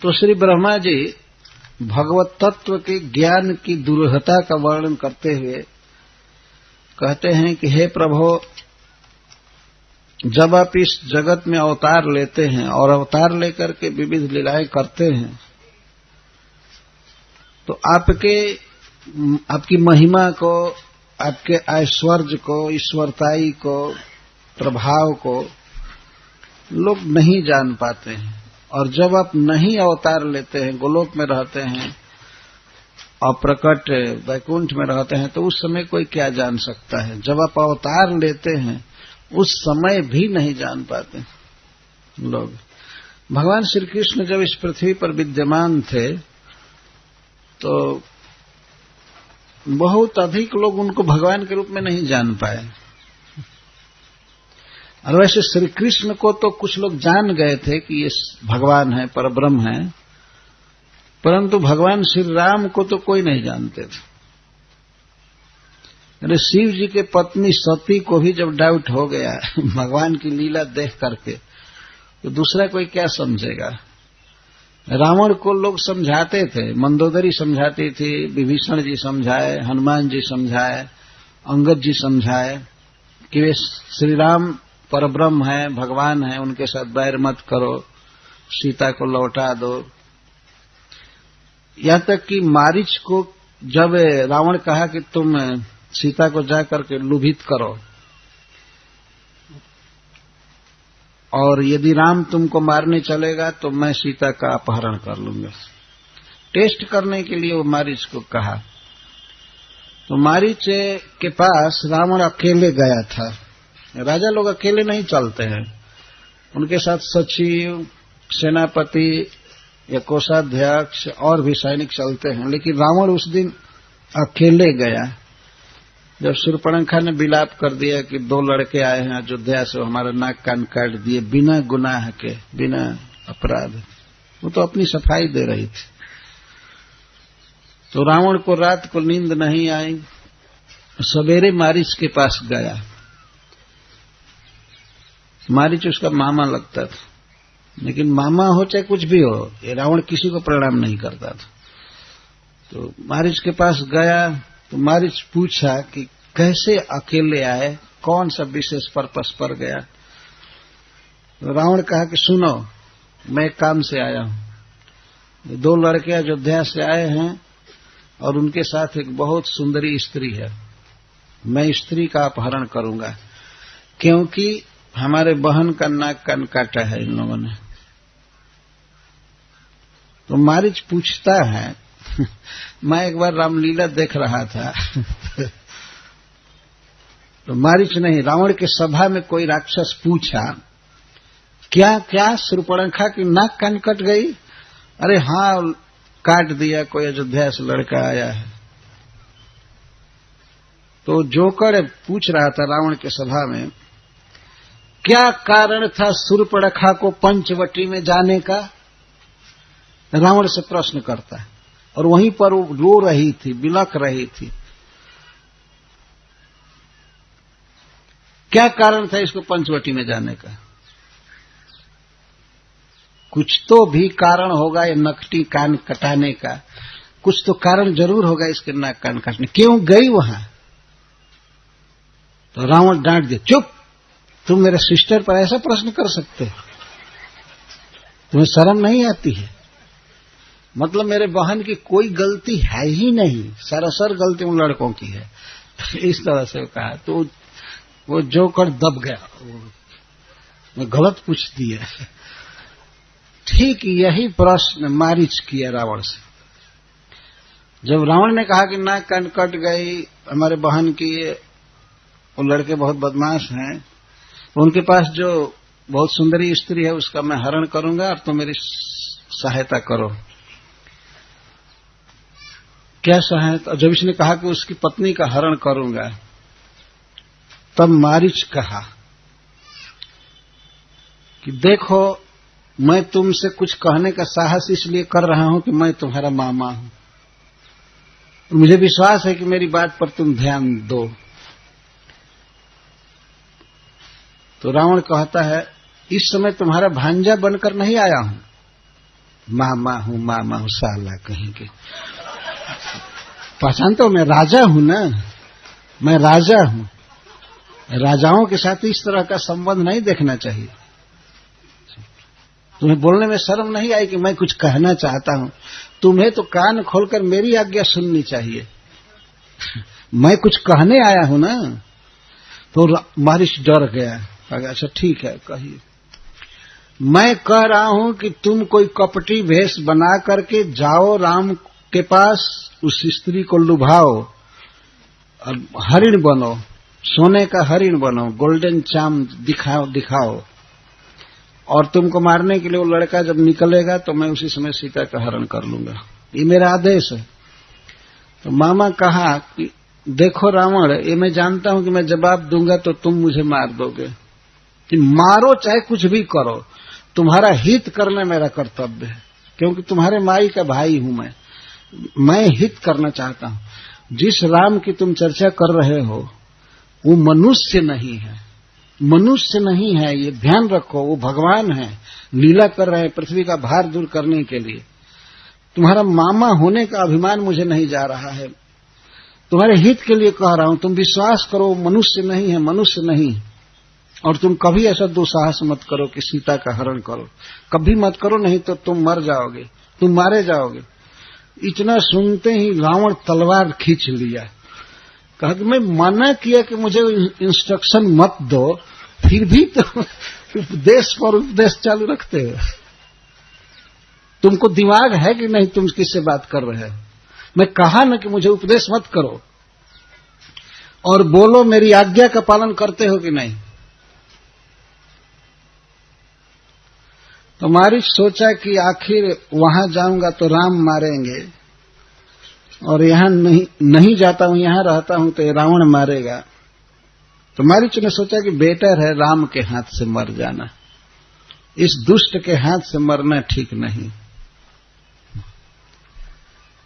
तो श्री ब्रह्मा जी भगवत तत्व के ज्ञान की दुरूहता का वर्णन करते हुए कहते हैं कि हे प्रभु, जब आप इस जगत में अवतार लेते हैं और अवतार लेकर के विविध लीलाएं करते हैं, तो आपकी महिमा को, आपके ऐश्वर्य को, ईश्वरताई को, प्रभाव को लोग नहीं जान पाते हैं। और जब आप नहीं अवतार लेते हैं, गोलोक में रहते हैं, अप्रकट वैकुंठ में रहते हैं, तो उस समय कोई क्या जान सकता है। जब आप अवतार लेते हैं उस समय भी नहीं जान पाते लोग। भगवान श्री कृष्ण जब इस पृथ्वी पर विद्यमान थे तो बहुत अधिक लोग उनको भगवान के रूप में नहीं जान पाए। और वैसे श्री कृष्ण को तो कुछ लोग जान गए थे कि ये भगवान है, परब्रह्म है, परंतु भगवान श्री राम को तो कोई नहीं जानते थे। अरे शिव जी के पत्नी सती को भी जब डाउट हो गया भगवान की लीला देख करके, तो दूसरा कोई क्या समझेगा। रावण को लोग समझाते थे, मंदोदरी समझाती थी, विभीषण जी समझाए, हनुमान जी समझाए, अंगद जी समझाए कि वे श्री राम परब्रह्म है, भगवान है, उनके साथ बैर मत करो, सीता को लौटा दो। यहां तक कि मारीच को जब रावण कहा कि तुम सीता को जाकर के लुभित करो और यदि राम तुमको मारने चलेगा तो मैं सीता का अपहरण कर लूंगा, टेस्ट करने के लिए वो मारीच को कहा। तो मारीच के पास रावण अकेले गया था। राजा लोग अकेले नहीं चलते हैं, उनके साथ सचिव, सेनापति या कोषाध्यक्ष और भी सैनिक चलते हैं। लेकिन रावण उस दिन अकेले गया। जब शूर्पणखा ने विलाप कर दिया कि 2 लड़के आए हैं अयोध्या से, हमारा नाक कान काट दिए बिना गुनाह के, बिना अपराध, वो तो अपनी सफाई दे रही थी। तो रावण को रात को नींद नहीं आई, सवेरे मारीच के पास गया। मारीच उसका मामा लगता था, लेकिन मामा हो चाहे कुछ भी हो, ये रावण किसी को प्रणाम नहीं करता था। तो मारीच के पास गया तो मारीच पूछा कि कैसे अकेले आए, कौन सा विशेष पर्पस पर गया। तो रावण कहा कि सुनो, मैं काम से आया हूं, 2 लड़के अयोध्या से आए हैं और उनके साथ एक बहुत सुंदरी स्त्री है। मैं स्त्री का अपहरण करूंगा क्योंकि हमारे बहन का नाक कान काटा है इन लोगों ने। तो मारीच पूछता है मैं एक बार रामलीला देख रहा था तो मारीच नहीं, रावण के सभा में कोई राक्षस पूछा क्या क्या शूर्पणखा की नाक कान कट गई? अरे हाँ, काट दिया, कोई अयोध्या से लड़का आया है। तो जोकर पूछ रहा था रावण के सभा में, क्या कारण था शूर्पणखा को पंचवटी में जाने का? रावण से प्रश्न करता है और वहीं पर वो रो रही थी, बिलख रही थी। क्या कारण था इसको पंचवटी में जाने का? कुछ तो भी कारण होगा ये नकटी कान कटाने का, कुछ तो कारण जरूर होगा इसके नाक कान काटने। क्यों गई वहां? तो रावण डांट दिया, चुप, तुम मेरे सिस्टर पर ऐसा प्रश्न कर सकते हो? तुम्हें शर्म नहीं आती है? मतलब मेरे बहन की कोई गलती है ही नहीं, सरासर गलती उन लड़कों की है। इस तरह से कहा तो वो जोकर दब गया, मैं गलत पूछ दिया। ठीक यही प्रश्न मारीच किया रावण से। जब रावण ने कहा कि नाक कान कट गई हमारे बहन की, वो लड़के बहुत बदमाश हैं, उनके पास जो बहुत सुंदरी स्त्री है उसका मैं हरण करूंगा और तुम मेरी सहायता करो। क्या सहायता? जब इसने कहा कि उसकी पत्नी का हरण करूंगा, तब मारीच कहा कि देखो, मैं तुमसे कुछ कहने का साहस इसलिए कर रहा हूं कि मैं तुम्हारा मामा हूं, मुझे विश्वास है कि मेरी बात पर तुम ध्यान दो। तो रावण कहता है, इस समय तुम्हारा भांजा बनकर नहीं आया हूं, मामा हूं साला कहीं के। पहचानते हो मैं राजा हूं ना, मैं राजा हूं। राजाओं के साथ इस तरह का संबंध नहीं देखना चाहिए। तुम्हें बोलने में शर्म नहीं आई कि मैं कुछ कहना चाहता हूं? तुम्हें तो कान खोलकर मेरी आज्ञा सुननी चाहिए। मैं कुछ कहने आया हूं ना। तो महर्षि डर गया। अच्छा ठीक है, कहिए। मैं कह रहा हूं कि तुम कोई कपटी भेष बना करके जाओ राम के पास, उस स्त्री को लुभाओ और हरिण बनो, सोने का हरिण बनो, गोल्डन चाम दिखाओ और तुमको मारने के लिए वो लड़का जब निकलेगा तो मैं उसी समय सीता का हरण कर लूंगा। ये मेरा आदेश है। तो मामा कहा कि देखो रावण, ये मैं जानता हूं कि मैं जवाब दूंगा तो तुम मुझे मार दोगे, कि मारो चाहे कुछ भी करो, तुम्हारा हित करना मेरा कर्तव्य है, क्योंकि तुम्हारे माई का भाई हूं मैं हित करना चाहता हूं। जिस राम की तुम चर्चा कर रहे हो वो मनुष्य नहीं है, मनुष्य नहीं है, ये ध्यान रखो। वो भगवान है, लीला कर रहे हैं पृथ्वी का भार दूर करने के लिए। तुम्हारा मामा होने का अभिमान मुझे नहीं जा रहा है, तुम्हारे हित के लिए कह रहा हूं। तुम विश्वास करो, मनुष्य नहीं है, मनुष्य नहीं। और तुम कभी ऐसा दुस्साहस मत करो कि सीता का हरण करो, कभी मत करो, नहीं तो तुम मर जाओगे, तुम मारे जाओगे। इतना सुनते ही रावण तलवार खींच लिया। कहा कि मैं मना किया कि मुझे इंस्ट्रक्शन मत दो, फिर भी तो उपदेश पर उपदेश चालू रखते हो। तुमको दिमाग है कि नहीं? तुम किससे बात कर रहे हो? मैं कहा ना कि मुझे उपदेश मत करो, और बोलो मेरी आज्ञा का पालन करते हो कि नहीं? तो मारीच सोचा कि आखिर वहां जाऊंगा तो राम मारेंगे, और यहां नहीं जाता हूं, यहां रहता हूं तो ये रावण मारेगा। तो मारीच ने सोचा कि बेटर है राम के हाथ से मर जाना, इस दुष्ट के हाथ से मरना ठीक नहीं।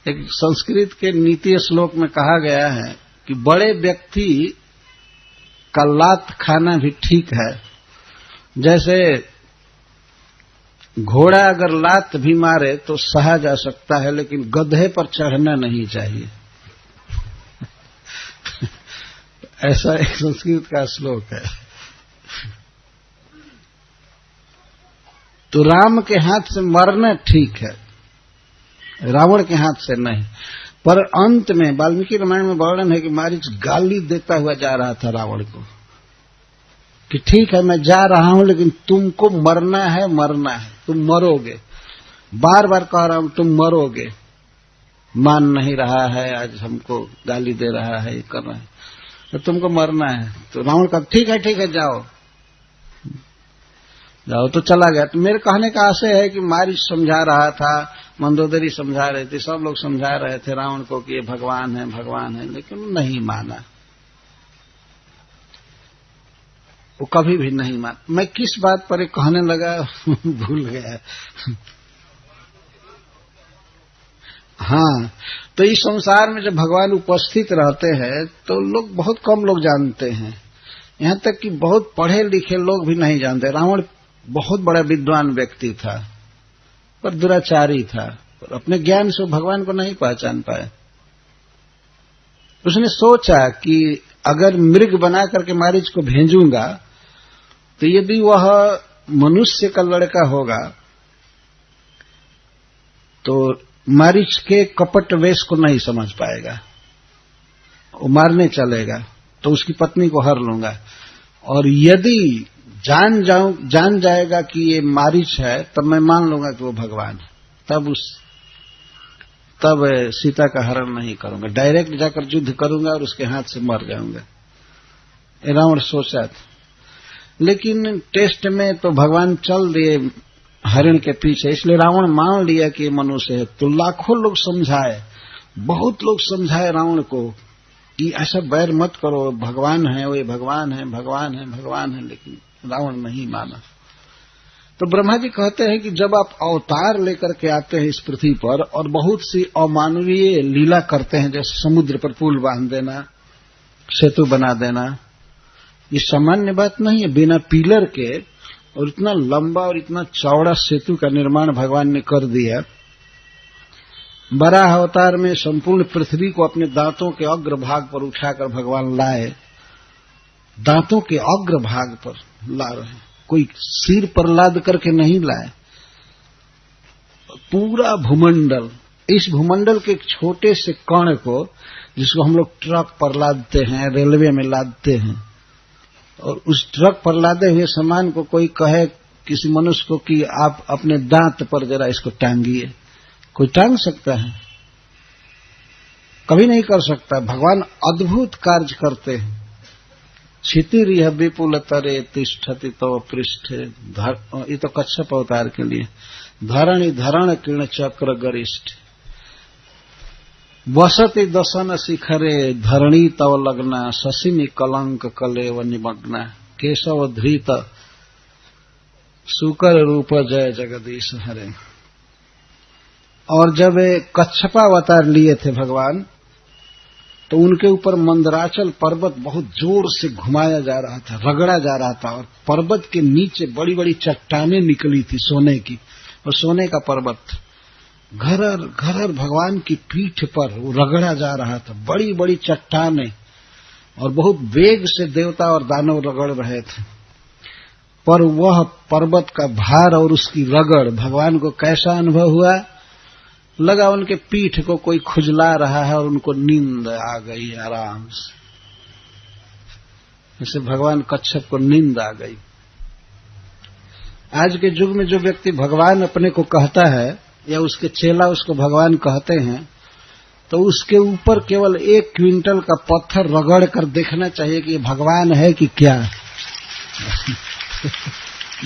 एक संस्कृत के नीति श्लोक में कहा गया है कि बड़े व्यक्ति का लात खाना भी ठीक है। जैसे घोड़ा अगर लात भी मारे तो सहा जा सकता है, लेकिन गधे पर चढ़ना नहीं चाहिए। ऐसा एक संस्कृत का श्लोक है। तो राम के हाथ से मरना ठीक है, रावण के हाथ से नहीं। पर अंत में वाल्मीकि रामायण में वर्णन है कि मारीच गाली देता हुआ जा रहा था रावण को कि ठीक है मैं जा रहा हूं, लेकिन तुमको मरना है, मरना है, तुम मरोगे। बार बार कह रहा हूं तुम मरोगे। मान नहीं रहा है, आज हमको गाली दे रहा है, ये कर रहा है, तो तुमको मरना है। तो रावण का ठीक है जाओ जाओ। तो चला गया। तो मेरे कहने का आशय है कि मारीच समझा रहा था, मंदोदरी समझा रहे थे, सब लोग समझा रहे थे रावण को कि ये भगवान है, भगवान है, लेकिन वो नहीं माना, वो कभी भी नहीं माना। मैं किस बात पर कहने लगा भूल गया। हाँ, तो इस संसार में जब भगवान उपस्थित रहते हैं तो लोग, बहुत कम लोग जानते हैं, यहां तक कि बहुत पढ़े लिखे लोग भी नहीं जानते। रावण बहुत बड़ा विद्वान व्यक्ति था, पर दुराचारी था, पर अपने ज्ञान से भगवान को नहीं पहचान पाया। उसने सोचा कि अगर मृग बना करके मारीच को भेजूंगा तो यदि वह मनुष्य का लड़का होगा तो मारीच के कपट वेश को नहीं समझ पाएगा, वो मारने चलेगा, तो उसकी पत्नी को हर लूंगा। और यदि जान जाएगा कि ये मारीच है, तब मैं मान लूंगा कि वो भगवान है, तब सीता का हरण नहीं करूंगा, डायरेक्ट जाकर युद्ध करूंगा और उसके हाथ से मर जाऊंगा। रावण सोचा था, लेकिन टेस्ट में तो भगवान चल दिए हरिण के पीछे, इसलिए रावण मान लिया कि ये मनुष्य है। तो लाखों लोग समझाए, बहुत लोग समझाए रावण को कि ऐसा बैर मत करो, भगवान है, वो भगवान है, भगवान है, भगवान है, लेकिन रावण नहीं माना। तो ब्रह्मा जी कहते हैं कि जब आप अवतार लेकर के आते हैं इस पृथ्वी पर और बहुत सी अमानवीय लीला करते हैं, जैसे समुद्र पर पुल बांध देना, सेतु बना देना, ये सामान्य बात नहीं है। बिना पिलर के और इतना लंबा और इतना चौड़ा सेतु का निर्माण भगवान ने कर दिया। वराह अवतार में संपूर्ण पृथ्वी को अपने दांतों के अग्र भाग पर उठाकर भगवान लाए, दांतों के अग्र भाग पर ला रहे हैं, कोई सिर पर लाद करके नहीं लाए। पूरा भूमंडल, इस भूमंडल के एक छोटे से कण को, जिसको हम लोग ट्रक पर लादते हैं, रेलवे में लादते हैं, और उस ट्रक पर लादे हुए सामान को कोई कहे किसी मनुष्य को कि आप अपने दांत पर जरा इसको टांगिए, कोई टांग सकता है? कभी नहीं कर सकता। भगवान अद्भुत कार्य करते हैं। क्षितिरिह विपुल तरे तिष्ठति तव पृष्ठे, ये तो कच्छप अवतार के लिए। धरणि धरण किर्ण चक्र गरिष्ठ, वसति दशन शिखरे धरणी तव लग्ना, शशिनि कलंक कलेव निमग्ना, केशव धृत सुकर रूप जय जगदीश हरे। और जब कच्छपावतार लिए थे भगवान, तो उनके ऊपर मंदराचल पर्वत बहुत जोर से घुमाया जा रहा था, रगड़ा जा रहा था, और पर्वत के नीचे बड़ी बड़ी चट्टानें निकली थी सोने की, और सोने का पर्वत घरर घरर भगवान की पीठ पर वो रगड़ा जा रहा था, बड़ी बड़ी चट्टानें, और बहुत वेग से देवता और दानव रगड़ रहे थे। पर वह पर्वत का भार और उसकी रगड़ भगवान को कैसा अनुभव हुआ? लगा उनके पीठ को कोई खुजला रहा है और उनको नींद आ गई आराम से। जैसे भगवान कच्छप को नींद आ गई। आज के युग में जो व्यक्ति भगवान अपने को कहता है या उसके चेला उसको भगवान कहते हैं, तो उसके ऊपर केवल 1 क्विंटल का पत्थर रगड़ कर देखना चाहिए कि ये भगवान है कि क्या।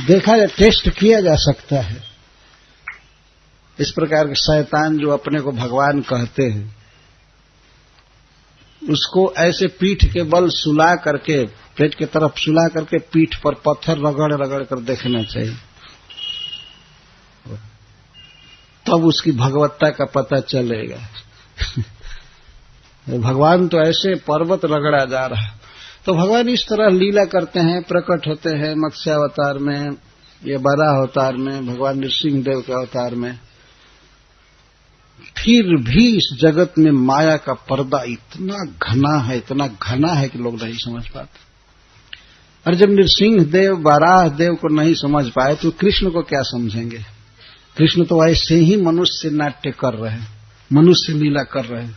देखा या टेस्ट किया जा सकता है। इस प्रकार के शैतान जो अपने को भगवान कहते हैं, उसको ऐसे पीठ के बल सुला करके, पेट की तरफ सुला करके पीठ पर पत्थर रगड़ रगड़ कर देखना चाहिए, तब उसकी भगवत्ता का पता चलेगा। भगवान तो ऐसे पर्वत रगड़ा जा रहा है। तो भगवान इस तरह लीला करते हैं, प्रकट होते हैं मत्स्यावतार में, या वराह अवतार में, भगवान नृसिंह देव के अवतार में। फिर भी इस जगत में माया का पर्दा इतना घना है कि लोग नहीं समझ पाते। और जब नृसिंह देव वराह देव को नहीं समझ पाए तो कृष्ण को क्या समझेंगे? कृष्ण तो ऐसे ही मनुष्य नाट्य कर रहे हैं, मनुष्य लीला कर रहे हैं।